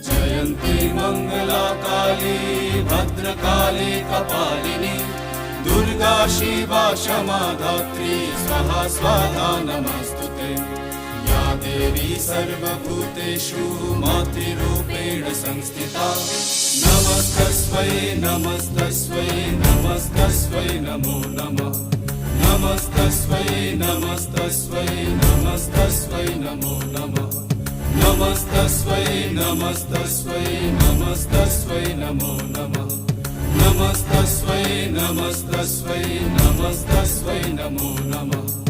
जयन्ती मङ्गला काली भद्रकाली कपालिनी दुर्गा शिवा क्षमा धात्री स्वाहा स्वाहा नमस्तुते। या देवी सर्वभूतेषु मातृरूपेण संस्थिता नमस्तस्मै नमस्तस्मै नमस्तस्मै नमो नमः। नमस्तस्मै नमस्तस्मै नमस्तस्मै नमो नमः। नमस्तस्मै नमस्तस्मै नमस्तस्मै नमो नमः। नमस्तस्मै नमस्तस्मै नमस्तस्मै नमो नमः।